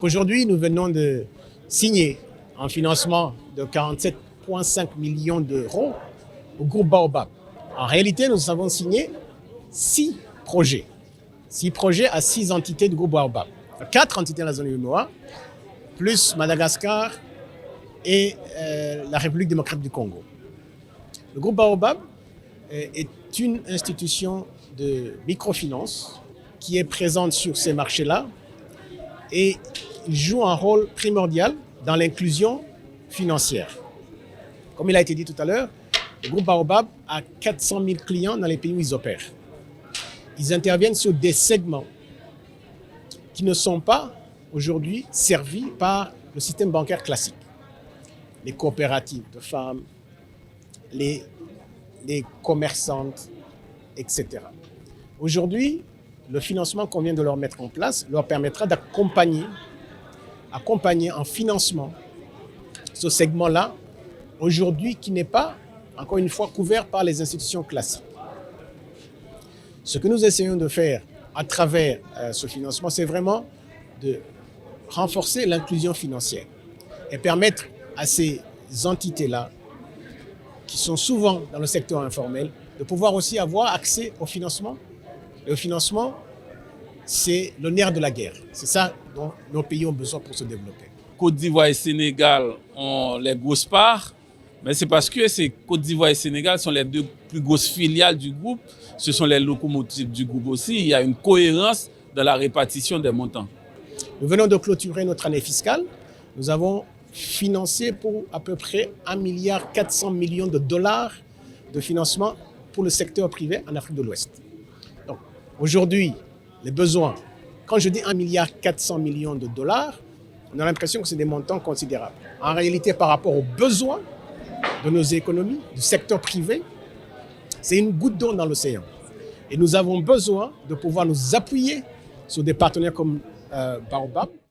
Aujourd'hui, nous venons de signer un financement de 47,5 millions d'euros au groupe Baobab. En réalité, nous avons signé 6 projets. 6 projets à 6 entités du groupe Baobab. 4 entités dans la zone UEMOA, plus Madagascar et la République démocratique du Congo. Le groupe Baobab est une institution de microfinance qui est présente sur ces marchés-là et joue un rôle primordial dans l'inclusion financière. Comme il a été dit tout à l'heure, le groupe Baobab a 400 000 clients dans les pays où ils opèrent. Ils interviennent sur des segments qui ne sont pas aujourd'hui servis par le système bancaire classique. Les coopératives de femmes, les commerçantes, etc. Aujourd'hui, le financement qu'on vient de leur mettre en place leur permettra d'accompagner en financement ce segment-là, aujourd'hui qui n'est pas, encore une fois, couvert par les institutions classiques. Ce que nous essayons de faire à travers ce financement, c'est vraiment de renforcer l'inclusion financière et permettre à ces entités-là, qui sont souvent dans le secteur informel, de pouvoir aussi avoir accès au financement. Et le financement, c'est le nerf de la guerre. C'est ça dont nos pays ont besoin pour se développer. Côte d'Ivoire et Sénégal ont les grosses parts, mais c'est parce que Côte d'Ivoire et Sénégal sont les deux plus grosses filiales du groupe. Ce sont les locomotives du groupe aussi. Il y a une cohérence dans la répartition des montants. Nous venons de clôturer notre année fiscale. Nous avons financé pour à peu près 1,4 milliard de dollars de financement pour le secteur privé en Afrique de l'Ouest. Donc aujourd'hui, les besoins, quand je dis 1,4 milliard de dollars, on a l'impression que c'est des montants considérables. En réalité, par rapport aux besoins de nos économies, du secteur privé, c'est une goutte d'eau dans l'océan. Et nous avons besoin de pouvoir nous appuyer sur des partenaires comme Baobab.